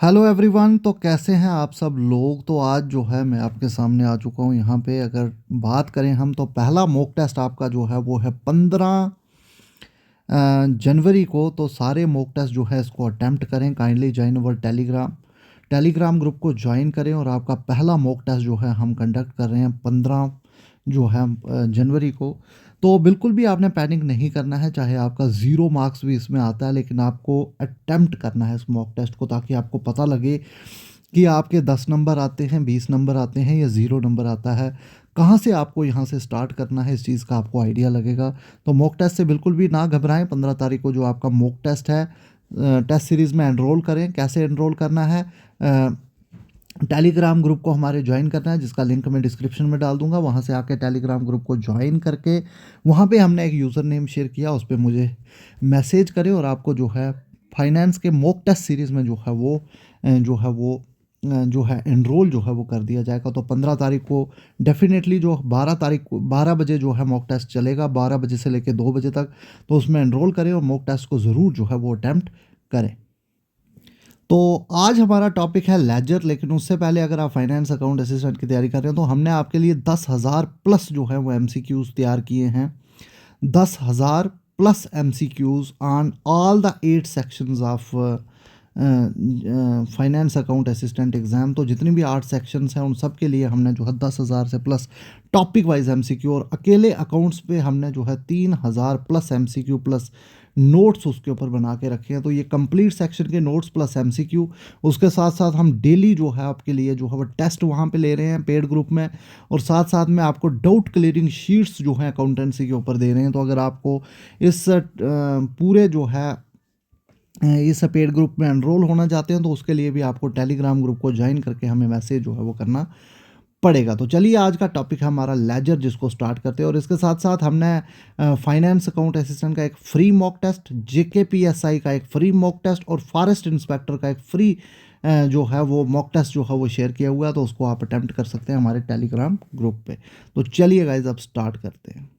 Hello everyone. तो कैसे हैं आप सब लोग। तो आज जो है मैं आपके सामने आ चुका हूं यहाँ पे। अगर बात करें हम तो पहला मॉक टेस्ट आपका जो है वो है 15 जनवरी को। तो सारे मॉक टेस्ट जो है इसको अटेम्प्ट करें। Kindly join our Telegram group को ज्वाइन करें। और आपका पहला मॉक टेस्ट जो है हम कंडक्ट कर रहे हैं 15 जो है जनवरी को। तो बिल्कुल भी आपने पैनिक नहीं करना है, चाहे आपका 0 मार्क्स भी इसमें आता है, लेकिन आपको अटेम्प्ट करना है इस मॉक टेस्ट को, ताकि आपको पता लगे कि आपके 10 नंबर आते हैं, 20 नंबर आते हैं या 0 नंबर आता है। कहाँ से आपको यहाँ से स्टार्ट करना है, इस चीज़ का आपको आइडिया लगेगा। तो मॉक टेस्ट से बिल्कुल भी ना घबराएं। 15 तारीख को जो आपका मॉक टेस्ट है, टेस्ट सीरीज़ में एनरोल करें। कैसे एनरोल करना है, टेलीग्राम ग्रुप को हमारे ज्वाइन करना है, जिसका लिंक मैं डिस्क्रिप्शन में डाल दूंगा। वहाँ से आके टेलीग्राम ग्रुप को ज्वाइन करके वहाँ पे हमने एक यूज़र नेम शेयर किया, उस पर मुझे मैसेज करें और आपको जो है फाइनेंस के मॉक टेस्ट सीरीज़ में जो है एनरोल जो है वो कर दिया जाएगा। तो 15 तारीख को डेफिनेटली, जो 12 तारीख को 12 बजे जो है मॉक टेस्ट चलेगा, 12 बजे से लेकर 2 बजे तक। तो उसमें एनरोल करें और मॉक टेस्ट को ज़रूर जो है वो अटैम्प्ट करें। तो आज हमारा टॉपिक है लेजर। लेकिन उससे पहले अगर आप फाइनेंस अकाउंट असिस्टेंट की तैयारी कर रहे हैं तो हमने आपके लिए 10,000 प्लस जो है वो एमसीक्यूज़ तैयार किए हैं। 10,000 plus MCQs on all the 8 sections of finance account assistant exam. तो जितनी भी 8 सेक्शंस हैं उन सब के लिए हमने जो है 10,000 से प्लस टॉपिक वाइज एमसीक्यू, और अकेले अकाउंट्स पे हमने जो है 3,000 प्लस एमसीक्यू प्लस नोट्स उसके ऊपर बना के रखे हैं। तो ये कंप्लीट सेक्शन के नोट्स प्लस एमसीक्यू, उसके साथ साथ हम डेली जो है आपके लिए जो है वो टेस्ट वहाँ पे ले रहे हैं पेड ग्रुप में, और साथ साथ में आपको डाउट क्लियरिंग शीट्स जो हैं अकाउंटेंसी के ऊपर दे रहे हैं। तो अगर आपको इस पूरे जो है इस पेड ग्रुप में एनरोल होना चाहते हैं तो उसके लिए भी आपको टेलीग्राम ग्रुप को ज्वाइन करके हमें मैसेज जो है वो करना पड़ेगा। तो चलिए आज का टॉपिक है हमारा लेजर, जिसको स्टार्ट करते हैं। और इसके साथ साथ हमने फाइनेंस अकाउंट असिस्टेंट का एक फ्री मॉक टेस्ट, जेकेपीएसआई का एक फ्री मॉक टेस्ट और फॉरेस्ट इंस्पेक्टर का एक फ्री जो है वो मॉक टेस्ट जो है वो शेयर किया हुआ है। तो उसको आप अटेम्प्ट कर सकते हैं हमारे टेलीग्राम ग्रुप पे। तो चलिए गाइज अब स्टार्ट करते हैं।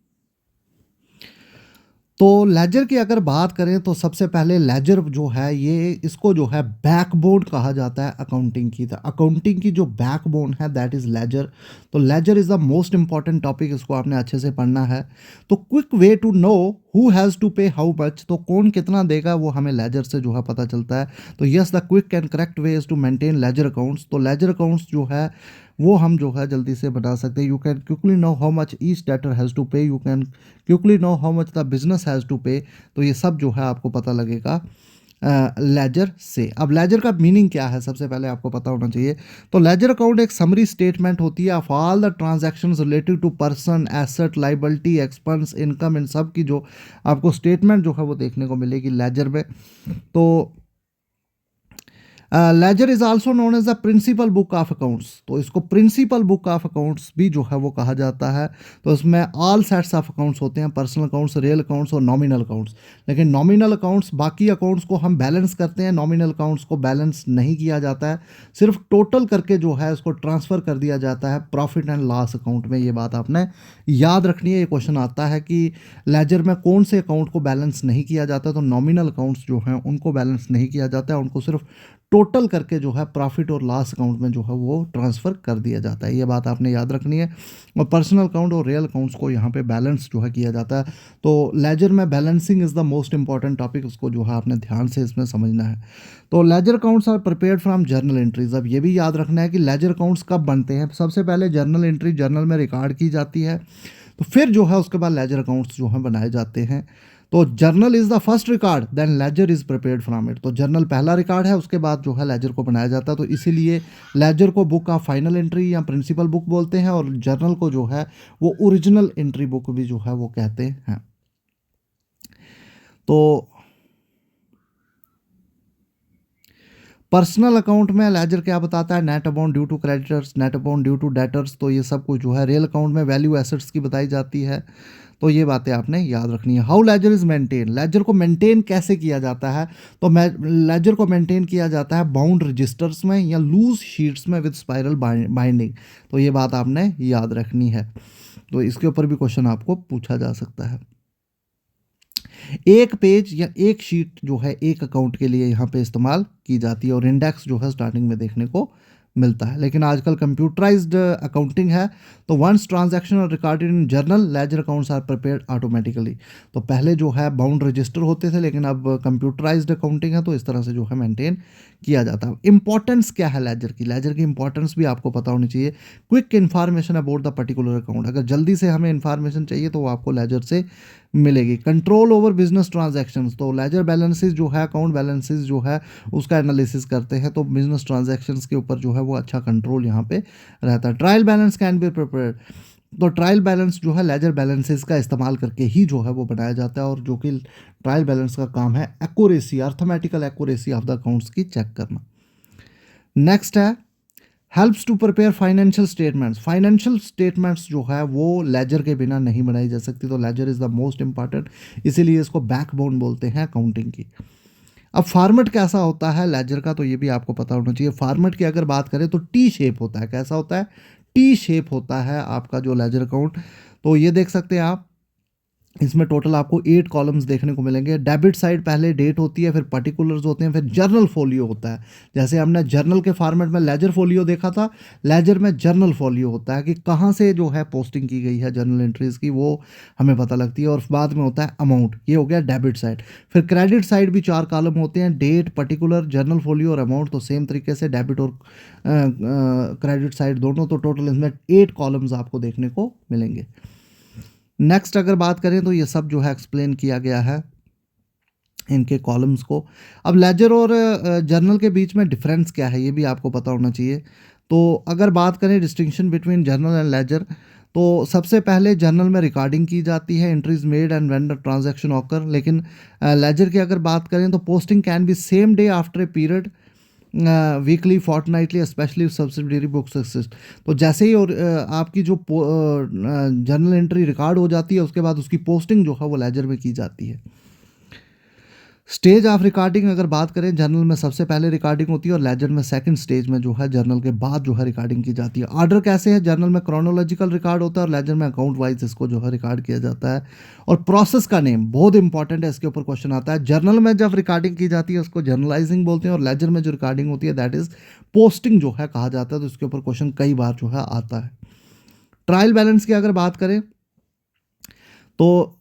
तो लेजर की अगर बात करें तो सबसे पहले लेजर जो है ये, इसको जो है बैकबोन कहा जाता है अकाउंटिंग की। तो अकाउंटिंग की जो बैकबोन है दैट इज़ लेजर। तो ledger is the most important topic, इसको आपने अच्छे से पढ़ना है। तो quick way to know who has to pay how much, तो कौन कितना देगा वो हमें लेजर से जो है पता चलता है। तो yes, the quick and correct way is to maintain ledger accounts. तो लेजर अकाउंट्स जो है वो हम जो है जल्दी से बना सकते हैं। You can quickly know how much each debtor has to pay, you can quickly know how much the business has to pay. तो ये सब जो है आपको पता लगेगा लेजर से। अब लेजर का मीनिंग क्या है सबसे पहले आपको पता होना चाहिए। तो लेजर अकाउंट एक समरी स्टेटमेंट होती है of all the transactions related to person, asset, liability, expense, income, इन सब की जो आपको स्टेटमेंट जो है वो देखने को मिलेगी लेजर में। तो ledger is also known as the principal book of accounts. तो इसको प्रिंसिपल बुक ऑफ अकाउंट्स भी जो है वो कहा जाता है। तो इसमें ऑल सेट्स ऑफ अकाउंट्स होते हैं, पर्सनल अकाउंट्स, रियल अकाउंट्स और नॉमिनल अकाउंट्स। लेकिन नॉमिनल अकाउंट्स, बाकी अकाउंट्स को हम बैलेंस करते हैं, नॉमिनल अकाउंट्स को बैलेंस नहीं किया जाता है। सिर्फ टोटल करके जो है इसको ट्रांसफ़र कर दिया जाता है प्रॉफिट एंड लॉस अकाउंट में। ये बात आपने याद रखनी है। ये क्वेश्चन आता है कि लेजर में कौन से अकाउंट को बैलेंस नहीं किया जाता। तो नॉमिनल अकाउंट्स जो हैं उनको बैलेंस नहीं किया जाता है, उनको सिर्फ टोटल करके जो है प्रॉफिट और लॉस अकाउंट में जो है वो ट्रांसफ़र कर दिया जाता है। ये बात आपने याद रखनी है। और पर्सनल अकाउंट और रियल अकाउंट्स को यहाँ पे बैलेंस जो है किया जाता है। तो लेजर में balancing is the most important topic, उसको जो है आपने ध्यान से इसमें समझना है। तो ledger accounts are prepared from journal entries. अब ये भी याद रखना है कि लेजर अकाउंट्स कब बनते हैं। सबसे पहले जर्नल एंट्री जर्नल में रिकॉर्ड की जाती है, तो फिर जो है उसके बाद लेजर अकाउंट्स जो हैं बनाए जाते हैं। तो journal is the first record, then ledger is prepared from it. तो जर्नल पहला रिकॉर्ड है, उसके बाद जो है लेजर को बनाया जाता है। तो इसीलिए लेजर को बुक ऑफ फाइनल एंट्री या प्रिंसिपल बुक बोलते हैं, और जर्नल को जो है वो ओरिजिनल एंट्री बुक भी जो है वो कहते हैं। तो पर्सनल अकाउंट में लेजर क्या बताता है, net amount due to creditors, net amount due to debtors. तो ये सब कुछ जो है रियल अकाउंट में वैल्यू एसेट्स की बताई जाती है। तो ये बातें आपने याद रखनी है। How ledger is maintain, ledger को मेंटेन कैसे किया जाता है। तो लेजर को मेंटेन किया जाता है बाउंड रजिस्टर्स में या लूज शीट्स में विद स्पाइरल बाइंडिंग। तो ये बात आपने याद रखनी है। तो इसके ऊपर भी क्वेश्चन आपको पूछा जा सकता है। एक पेज या एक शीट जो है एक अकाउंट के लिए यहाँ पे इस्तेमाल की जाती है और इंडेक्स जो है स्टार्टिंग में देखने को मिलता है। लेकिन आजकल कंप्यूटराइज्ड अकाउंटिंग है, तो once transaction are recorded in journal ledger accounts are prepared automatically. तो पहले जो है बाउंड रजिस्टर होते थे, लेकिन अब कंप्यूटराइज्ड अकाउंटिंग है तो इस तरह से जो है मेंटेन किया जाता है। इंपॉर्टेंस क्या है लेजर की? लेजर की इंपॉर्टेंस भी आपको पता होनी चाहिए। Quick information about the particular account, अगर जल्दी से हमें इन्फॉर्मेशन चाहिए तो वो आपको लेजर से मिलेगी। कंट्रोल ओवर बिजनेस ट्रांजैक्शंस, तो लेजर बैलेंसेस जो है, अकाउंट बैलेंसेस जो है उसका एनालिसिस करते हैं, तो बिजनेस ट्रांजैक्शंस के ऊपर जो है वो अच्छा कंट्रोल यहाँ पे रहता है। Trial balance can be prepared, तो ट्रायल बैलेंस जो है लेजर बैलेंसेस का इस्तेमाल करके ही जो है वो बनाया जाता है, और जो कि ट्रायल बैलेंस का काम है accuracy, arithmetical accuracy of the accounts की चेक करना। नेक्स्ट है helps to prepare financial statements. Financial statements जो है वो लेजर के बिना नहीं बनाई जा सकती, तो ledger is the most important, इसीलिए इसको बैकबोन बोलते हैं अकाउंटिंग की। अब फॉर्मेट कैसा होता है लेजर का, तो ये भी आपको पता होना चाहिए। फॉर्मेट की अगर बात करें तो टी शेप होता है। कैसा होता है? टी शेप होता है आपका जो लेजर अकाउंट। तो ये देख सकते हैं आप, इसमें टोटल आपको 8 कॉलम्स देखने को मिलेंगे। डेबिट साइड पहले डेट होती है, फिर पर्टिकुलर्स होते हैं, फिर जर्नल फोलियो होता है। जैसे हमने जर्नल के फॉर्मेट में लेजर फोलियो देखा था, लेजर में जर्नल फोलियो होता है कि कहाँ से जो है पोस्टिंग की गई है जर्नल एंट्रीज की, वो हमें पता लगती है। और बाद में होता है अमाउंट, ये हो गया डेबिट साइड। फिर क्रेडिट साइड भी 4 कॉलम होते हैं, डेट, पर्टिकुलर, जर्नल फोलियो और अमाउंट। तो सेम तरीके से डेबिट और क्रेडिट साइड दोनों, तो टोटल इसमें 8 कॉलम्स आपको देखने को मिलेंगे। नेक्स्ट अगर बात करें तो ये सब जो है एक्सप्लेन किया गया है इनके कॉलम्स को। अब लेजर और जर्नल के बीच में डिफरेंस क्या है, ये भी आपको पता होना चाहिए। तो अगर बात करें distinction between journal and ledger, तो सबसे पहले जर्नल में रिकॉर्डिंग की जाती है, entries made and when the transaction occur. लेकिन लेजर की अगर बात करें तो posting can be same day after a period, weekly, fortnightly, specially subsidiary books exist. तो जैसे ही और आपकी जो जर्नल एंट्री रिकॉर्ड हो जाती है, उसके बाद उसकी पोस्टिंग जो है वो लेजर में की जाती है। स्टेज ऑफ रिकॉर्डिंग अगर बात करें, जर्नल में सबसे पहले रिकॉर्डिंग होती है और लेजर में सेकंड स्टेज में जो है जर्नल के बाद जो है रिकॉर्डिंग की जाती है। ऑर्डर कैसे है? जर्नल में क्रोनोलॉजिकल रिकॉर्ड होता है और लेजर में अकाउंट वाइज इसको जो है रिकॉर्ड किया जाता है। और प्रोसेस का नेम बहुत इंपॉर्टेंट है, इसके ऊपर क्वेश्चन आता है। जर्नल में जब रिकॉर्डिंग की जाती है उसको जर्नलाइजिंग बोलते हैं, और लेजर में जो रिकॉर्डिंग होती है दैट इज पोस्टिंग जो है कहा जाता है। तो इसके ऊपर क्वेश्चन कई बार जो है आता है। ट्रायल बैलेंस की अगर बात करें तो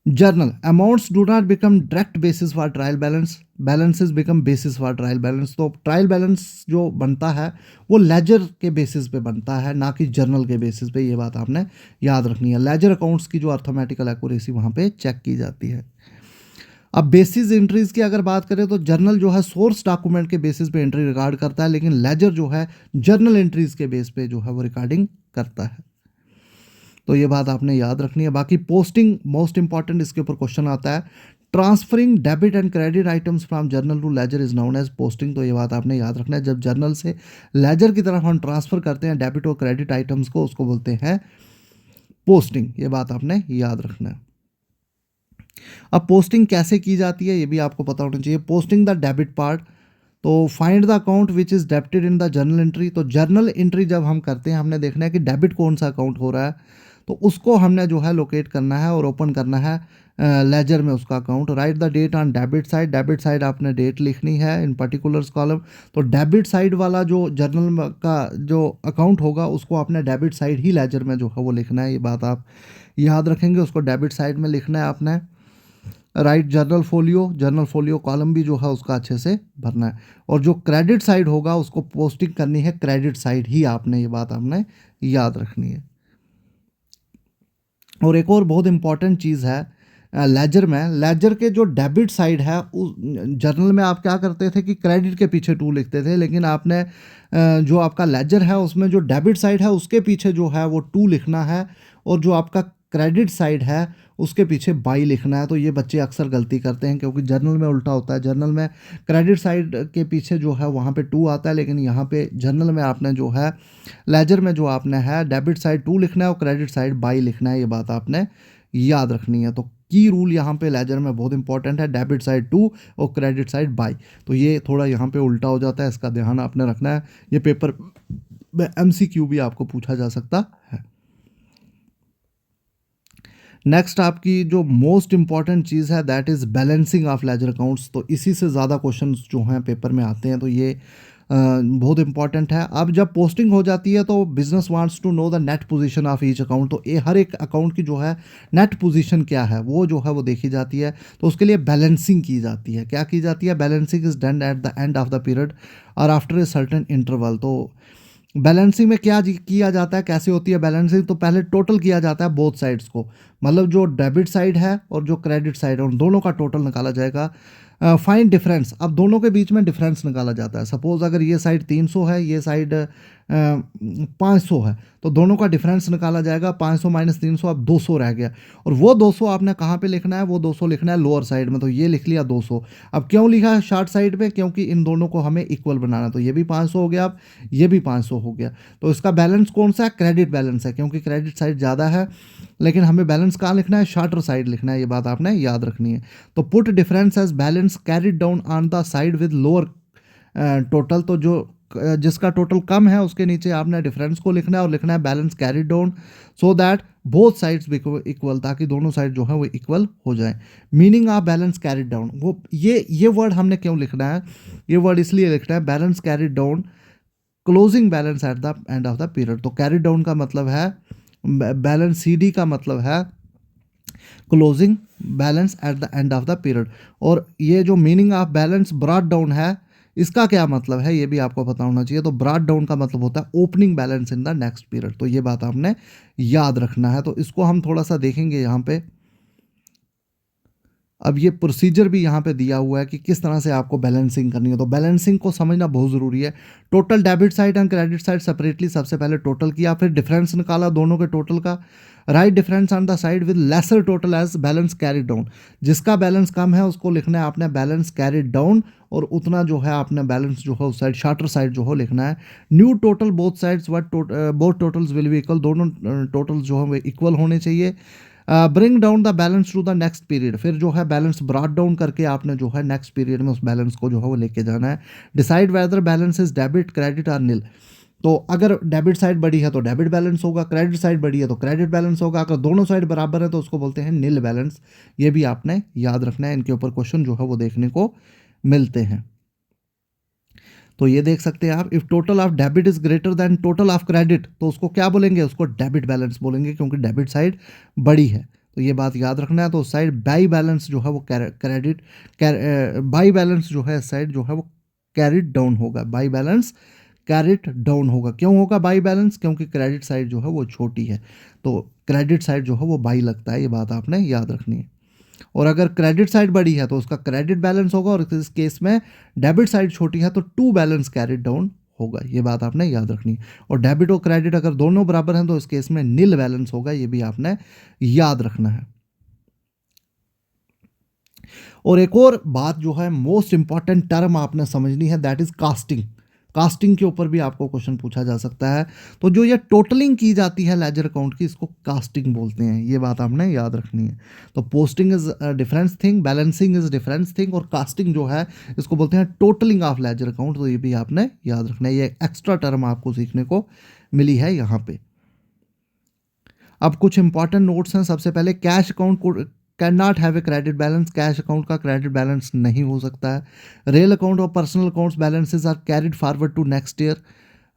journal amounts do not become direct basis for trial balance, balances become basis for trial balance. तो ट्रायल बैलेंस जो बनता है वो लेजर के बेसिस पे बनता है, ना कि जर्नल के बेसिस पे। ये बात आपने याद रखनी है। लेजर अकाउंट्स की जो अर्थमेटिकल एक्यूरेसी वहाँ पे चेक की जाती है। अब बेसिस एंट्रीज की अगर बात करें तो जर्नल जो है सोर्स डॉक्यूमेंट के बेसिस पे एंट्री रिकॉर्ड करता है, लेकिन लेजर जो है जर्नल एंट्रीज के बेस पे जो है वो रिकॉर्डिंग करता है। तो ये बात आपने याद रखनी है। बाकी पोस्टिंग मोस्ट इंपॉर्टेंट, इसके ऊपर क्वेश्चन आता है। Transferring debit and credit items from journal to ledger is known as posting. तो ये बात आपने याद रखना है, जब जर्नल से लेजर की तरफ हम ट्रांसफर करते हैं डेबिट और क्रेडिट आइटम्स को, उसको बोलते हैं पोस्टिंग। ये बात आपने याद रखना है। अब पोस्टिंग कैसे की जाती है ये भी आपको पता होना चाहिए। पोस्टिंग द डेबिट पार्ट, तो find the account which is debited in the journal entry. तो जर्नल एंट्री जब हम करते हैं, हमने देखना है कि डेबिट कौन सा अकाउंट हो रहा है, तो उसको हमने जो है लोकेट करना है और ओपन करना है लेजर में उसका account. Write the date on debit side, debit side आपने डेट लिखनी है इन पर्टिकुलर्स कॉलम। तो डेबिट साइड वाला जो जर्नल का जो अकाउंट होगा उसको आपने डेबिट साइड ही लेजर में जो है वो लिखना है। ये बात आप याद रखेंगे, उसको डेबिट साइड में लिखना है आपने। Right journal folio, journal folio column भी जो है उसका अच्छे से भरना है। और जो क्रेडिट साइड होगा उसको पोस्टिंग करनी है क्रेडिट साइड ही आपने, ये बात आपने याद रखनी है। और एक और बहुत इंपॉर्टेंट चीज़ है लेजर में, लेजर के जो डेबिट साइड है उस जर्नल में आप क्या करते थे कि क्रेडिट के पीछे टू लिखते थे, लेकिन आपने जो आपका लेजर है उसमें जो डेबिट साइड है उसके पीछे जो है वो टू लिखना है, और जो आपका क्रेडिट साइड है उसके पीछे बाई लिखना है। तो ये बच्चे अक्सर गलती करते हैं क्योंकि जर्नल में उल्टा होता है। जर्नल में क्रेडिट साइड के पीछे जो है वहाँ पे टू आता है, लेकिन यहाँ पे जर्नल में आपने जो है लेजर में जो आपने है डेबिट साइड टू लिखना है और क्रेडिट साइड बाई लिखना है। ये बात आपने याद रखनी है। तो की रूल यहाँ पे लेजर में बहुत इंपॉर्टेंट है, डेबिट साइड टू और क्रेडिट साइड बाई। तो ये थोड़ा यहाँ पे उल्टा हो जाता है, इसका ध्यान आपने रखना है। ये पेपर में MCQ भी आपको पूछा जा सकता है। नेक्स्ट आपकी जो मोस्ट इंपॉर्टेंट चीज़ है that is balancing of laser accounts. तो इसी से ज़्यादा क्वेश्चंस जो हैं पेपर में आते हैं, तो ये बहुत इंपॉर्टेंट है। अब जब पोस्टिंग हो जाती है तो business wants to know the net position of each account. तो ये हर एक अकाउंट की जो है नेट पोजीशन क्या है वो जो है वो देखी जाती है। तो उसके लिए बैलेंसिंग की जाती है। क्या की जाती है? Balancing is done at the end of the period और आफ्टर ए सर्टेन इंटरवल। तो बैलेंसिंग में क्या किया जाता है, कैसे होती है बैलेंसिंग? तो पहले टोटल किया जाता है बोथ साइड्स को, मतलब जो डेबिट साइड है और जो क्रेडिट साइड है उन दोनों का टोटल निकाला जाएगा। फाइंड डिफरेंस, अब दोनों के बीच में डिफरेंस निकाला जाता है। सपोज अगर ये साइड 300 है, ये साइड 500 है, तो दोनों का डिफरेंस निकाला जाएगा। 500 माइनस 300 अब 200 रह गया, और वो 200 आपने कहाँ पे लिखना है? वो 200 लिखना है लोअर साइड में। तो ये लिख लिया 200। अब क्यों लिखा है शॉर्ट साइड पे? क्योंकि इन दोनों को हमें इक्वल बनाना। तो ये भी 500 हो गया, अब ये भी 500 हो गया। तो इसका बैलेंस कौन सा है? क्रेडिट बैलेंस है, क्योंकि क्रेडिट साइड ज़्यादा है। लेकिन हमें बैलेंस कहाँ लिखना है? शॉर्टर साइड लिखना है। ये बात आपने याद रखनी है। तो put difference as balance carried down on the side with lower total. तो जो जिसका टोटल कम है उसके नीचे आपने डिफरेंस को लिखना है और लिखना है balance carried down so that both sides equal, ताकि दोनों साइड जो है वो इक्वल हो जाए। Meaning of balance carried down, वो ये वर्ड हमने क्यों लिखना है? ये वर्ड इसलिए लिखना है balance carried down closing balance at the end of the period. तो कैरिड डाउन का मतलब है बैलेंस, CD का मतलब है closing balance at the end of the period. और ये जो meaning of balance brought down है, इसका क्या मतलब है ये भी आपको पता होना चाहिए। तो ब्रॉट डाउन का मतलब होता है opening balance in the next period. तो ये बात आपने याद रखना है। तो इसको हम थोड़ा सा देखेंगे यहाँ पे। अब ये प्रोसीजर भी यहाँ पे दिया हुआ है कि किस तरह से आपको बैलेंसिंग करनी है। तो बैलेंसिंग को समझना बहुत ज़रूरी है। Total debit side and credit side separately सबसे पहले टोटल किया, फिर डिफरेंस निकाला दोनों के टोटल का। Write difference on the side with lesser total as balance carried down. जिसका बैलेंस कम है उसको लिखना है आपने बैलेंस कैरिड डाउन, और उतना जो है आपने बैलेंस जो है उस साइड शॉर्टर साइड जो है लिखना है। New total both sides what both totals will be equal. दोनों टोटल्स जो है वो इक्वल होने चाहिए। Bring down the balance to the next period. फिर जो है बैलेंस ब्रॉट डाउन करके आपने जो है नेक्स्ट पीरियड में उस बैलेंस को जो है वो लेके जाना है। Decide whether balance is debit credit और नील। तो अगर डेबिट साइड बड़ी है तो डेबिट बैलेंस होगा, क्रेडिट साइड बड़ी है तो क्रेडिट बैलेंस होगा। अगर दोनों साइड बराबर है तो उसको बोलते हैं नील बैलेंस। ये भी आपने याद रखना है। इनके ऊपर क्वेश्चन जो है वो देखने को मिलते हैं। तो ये देख सकते हैं आप, if total of debit is greater than total of credit, तो उसको क्या बोलेंगे? उसको डेबिट बैलेंस बोलेंगे, क्योंकि डेबिट साइड बड़ी है। तो ये बात याद रखना है। तो उस साइड बाई बैलेंस जो है वो क्रेडिट बाई बैलेंस जो है इस साइड जो है वो कैरिड डाउन होगा। बाई बैलेंस कैरिड डाउन होगा। क्यों होगा बाई बैलेंस? क्योंकि क्रेडिट साइड जो है वो छोटी है, तो क्रेडिट साइड जो है वो बाई लगता है। ये बात आपने याद रखनी है। और अगर क्रेडिट साइड बड़ी है तो उसका क्रेडिट बैलेंस होगा, और इस केस में डेबिट साइड छोटी है तो टू बैलेंस कैरिड डाउन होगा। ये बात आपने याद रखनी है। और डेबिट और क्रेडिट अगर दोनों बराबर हैं तो इस केस में नील बैलेंस होगा। ये भी आपने याद रखना है। और एक और बात जो है मोस्ट इंपॉर्टेंट टर्म आपने समझनी है, दैट इज कास्टिंग। कास्टिंग के ऊपर भी आपको क्वेश्चन पूछा जा सकता है। तो जो ये टोटलिंग की जाती है लेजर अकाउंट की, इसको कास्टिंग बोलते हैं। ये बात आपने याद रखनी है। तो posting is difference thing, balancing is difference thing, और कास्टिंग जो है इसको बोलते हैं टोटलिंग ऑफ लेजर अकाउंट। तो ये भी आपने याद रखना है। ये एक्स्ट्रा टर्म आपको सीखने को मिली है यहाँ पे। अब कुछ इंपॉर्टेंट नोट्स हैं। सबसे पहले cash account can not have a credit balance. Cash account का क्रेडिट बैलेंस नहीं हो सकता है। रियल अकाउंट और personal accounts balances are carried forward to next year.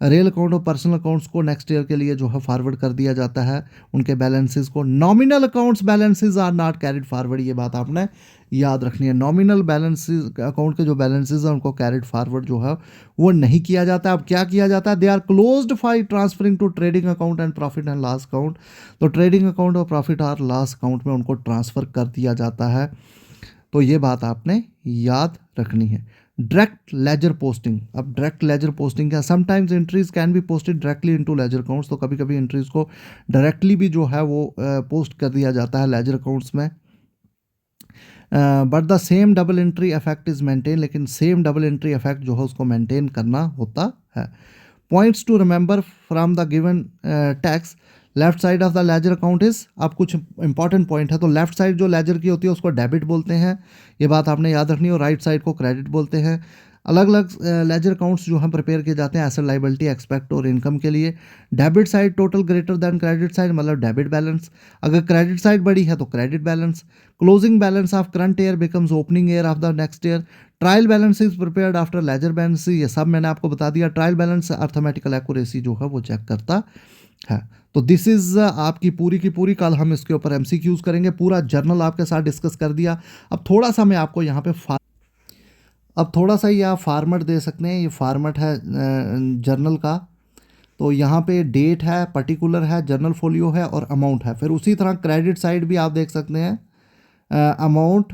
Real account और पर्सनल अकाउंट्स को नेक्स्ट ईयर के लिए जो है फॉरवर्ड कर दिया जाता है उनके बैलेंसेस को। Nominal accounts balances are not carried forward. ये बात आपने याद रखनी है। नॉमिनल बैलेंसेस अकाउंट के जो बैलेंसेस हैं उनको कैरिड फॉरवर्ड जो है वो नहीं किया जाता। अब क्या किया जाता है? They are closed for transferring to trading account and profit and loss account. तो ट्रेडिंग अकाउंट और प्रॉफिट और लॉस अकाउंट में उनको ट्रांसफ़र कर दिया जाता है। तो ये बात आपने याद रखनी है। Direct ledger posting. अब डायरेक्ट लेजर पोस्टिंग क्या? Sometimes entries can be posted directly into laser accounts. तो कभी कभी एंट्रीज को डायरेक्टली भी जो है वो पोस्ट कर दिया जाता है लेजर अकाउंट्स में। But the same double entry effect is maintain. लेकिन सेम डबल एंट्री इफेक्ट जो है उसको मेंटेन करना होता है। Points to remember from the given text. Left side of the ledger account is, अब कुछ इंपॉर्टेंट पॉइंट है। तो लेफ्ट साइड जो लेजर की होती है उसको डेबिट बोलते हैं, ये बात आपने याद रखनी है। और राइट साइड को क्रेडिट बोलते हैं। अलग अलग लेजर अकाउंट्स जो हैं प्रिपेयर किए जाते हैं एसेट लाइबिलिटी एक्सपेक्ट और इनकम के लिए। Debit side total greater than credit side, मतलब डेबिट बैलेंस। अगर क्रेडिट साइड बड़ी है तो credit balance. Closing balance of current year becomes opening year of the next year. Trial balance is prepared after ledger balance, ये सब मैंने आपको बता दिया। ट्रायल बैलेंस अर्थमेटिकल एक्यूरेसी जो है वो चेक करता है। तो दिस इज़ आपकी पूरी की पूरी, कल हम इसके ऊपर एमसीक्यूज करेंगे, पूरा जर्नल आपके साथ डिस्कस कर दिया। अब थोड़ा सा मैं आपको यहाँ पे अब थोड़ा सा ये आप फार्मेट दे सकते हैं, ये फार्मेट है जर्नल का। तो यहाँ पे डेट है, पर्टिकुलर है, जर्नल फोलियो है और अमाउंट है। फिर उसी तरह क्रेडिट साइड भी आप देख सकते हैं, amount,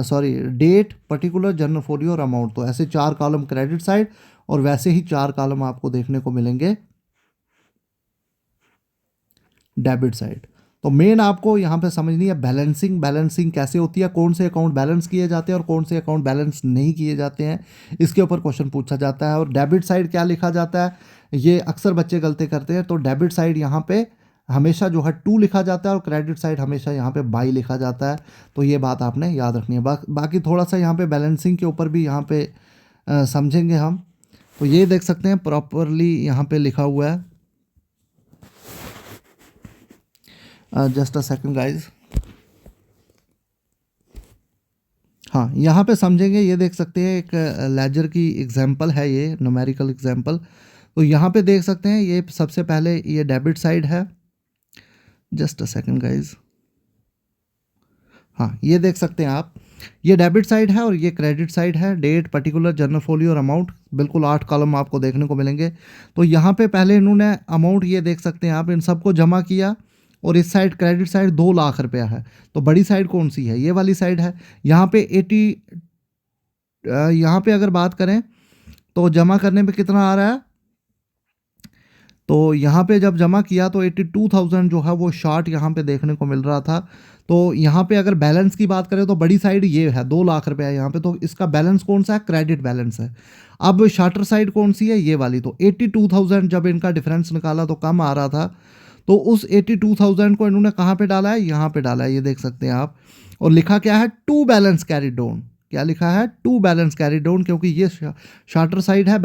sorry, date, particular, journal folio और अमाउंट। तो ऐसे 4 कॉलम क्रेडिट साइड और वैसे ही 4 कॉलम आपको देखने को मिलेंगे डेबिट साइड। तो मेन आपको यहाँ पे समझनी है बैलेंसिंग। बैलेंसिंग कैसे होती है, कौन से अकाउंट बैलेंस किए जाते हैं और कौन से अकाउंट बैलेंस नहीं किए जाते हैं, इसके ऊपर क्वेश्चन पूछा जाता है। और डेबिट साइड क्या लिखा जाता है, ये अक्सर बच्चे गलती करते हैं। तो डेबिट साइड यहाँ पे हमेशा जो है 2 लिखा जाता है और क्रेडिट साइड हमेशा यहाँ पे बाई लिखा जाता है। तो ये बात आपने याद रखनी है। बाकी थोड़ा सा यहाँ पे बैलेंसिंग के ऊपर भी यहाँ पे समझेंगे हम। तो ये देख सकते हैं प्रॉपरली यहाँ पे लिखा हुआ है। Just a second guys. हाँ, यहाँ पे समझेंगे, ये देख सकते हैं एक लेजर की एग्जांपल है, ये न्यूमेरिकल एग्जांपल। तो यहाँ पे देख सकते हैं ये सबसे पहले ये डेबिट साइड है। Just a second guys. हाँ, ये देख सकते हैं आप, ये डेबिट साइड है और ये क्रेडिट साइड है। डेट, पर्टिकुलर, जर्नल फोलियो और अमाउंट, बिल्कुल 8 कॉलम आपको देखने को मिलेंगे। तो यहाँ पे पहले इन्होंने अमाउंट, ये देख सकते हैं आप, इन सबको जमा किया और इस साइड क्रेडिट साइड 2 लाख रुपया है। तो बड़ी साइड कौन सी है, ये वाली साइड है। यहाँ पे 80, यहाँ पे अगर बात करें तो जमा करने पे कितना आ रहा है, तो यहाँ पे जब जमा किया तो 82,000 जो है वो शॉर्ट यहाँ पे देखने को मिल रहा था। तो यहाँ पे अगर बैलेंस की बात करें तो बड़ी साइड ये है, 2 लाख रुपया है यहाँ पे। तो इसका बैलेंस कौन सा है, क्रेडिट बैलेंस है। अब शार्टर साइड कौन सी है, ये वाली। तो 82,000 जब इनका डिफरेंस निकाला तो कम आ रहा था। तो उस 82,000 को इन्होंने कहाँ पे डाला है, यहाँ पे डाला है, ये देख सकते हैं आप। और लिखा क्या है, टू बैलेंस कैरी डाउन। क्या लिखा है, टू बैलेंस कैरी डाउन, क्योंकि ये शार्टर साइड है,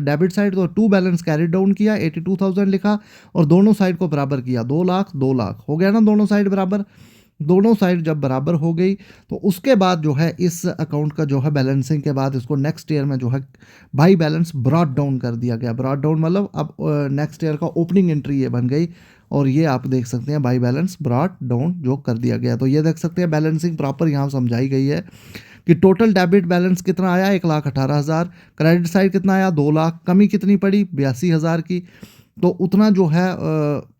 डेबिट साइड। तो टू बैलेंस कैरी डाउन किया, 82,000 लिखा और दोनों साइड को बराबर किया, 2 लाख 2 लाख हो गया ना, दोनों साइड बराबर। दोनों साइड जब बराबर हो गई तो उसके बाद जो है इस अकाउंट का जो है बैलेंसिंग के बाद इसको नेक्स्ट ईयर में जो है बाई बैलेंस ब्रॉट डाउन कर दिया गया। ब्रॉट डाउन मतलब अब नेक्स्ट ईयर का ओपनिंग एंट्री ये बन गई और ये आप देख सकते हैं बाई बैलेंस ब्रॉट डाउन जो कर दिया गया। तो ये देख सकते हैं बैलेंसिंग प्रॉपर यहाँ समझाई गई है कि टोटल डेबिट बैलेंस कितना आया, 1,18,000। क्रेडिट साइड कितना आया, 2 लाख। कमी कितनी पड़ी, 82,000 की। तो उतना जो है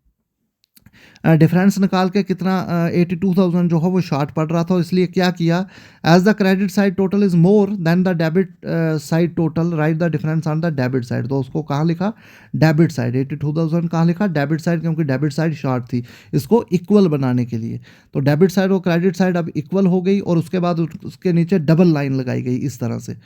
डिफरेंस निकाल के कितना 82,000 जो है वो शॉर्ट पड़ रहा था। इसलिए क्या किया, as the credit side total is more than the debit side total, write the difference on the debit side. तो उसको कहाँ लिखा, डेबिट साइड। 82,000 कहाँ लिखा, डेबिट साइड, क्योंकि डेबिट साइड शॉर्ट थी, इसको इक्वल बनाने के लिए। तो डेबिट साइड और क्रेडिट साइड अब इक्वल हो गई और उसके बाद उसके नीचे डबल लाइन लगाई गई इस तरह से।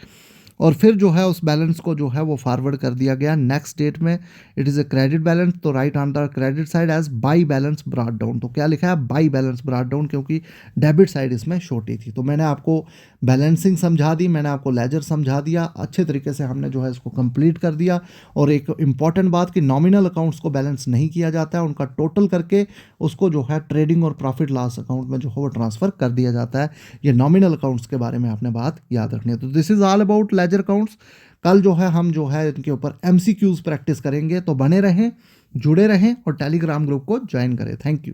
और फिर जो है उस बैलेंस को जो है वो फॉरवर्ड कर दिया गया नेक्स्ट डेट में। It is a credit balance, तो right on the credit side as by balance brought down. तो क्या लिखा है, बाई बैलेंस ब्रॉट डाउन, क्योंकि डेबिट साइड इसमें छोटी थी। तो मैंने आपको बैलेंसिंग समझा दी, मैंने आपको लेजर समझा दिया, अच्छे तरीके से हमने जो है इसको कंप्लीट कर दिया। और एक इंपॉर्टेंट बात कि नॉमिनल अकाउंट्स को बैलेंस नहीं किया जाता है, उनका टोटल करके उसको जो है ट्रेडिंग और प्रॉफिट लॉस अकाउंट में जो है वो ट्रांसफ़र कर दिया जाता है। ये नॉमिनल अकाउंट्स के बारे में आपने बात याद रखनी है। तो this is all about ledger accounts. कल जो है हम जो है इनके ऊपर एमसीक्यूज प्रैक्टिस करेंगे। तो बने रहें, जुड़े रहें और टेलीग्राम ग्रुप को ज्वाइन करें। Thank you.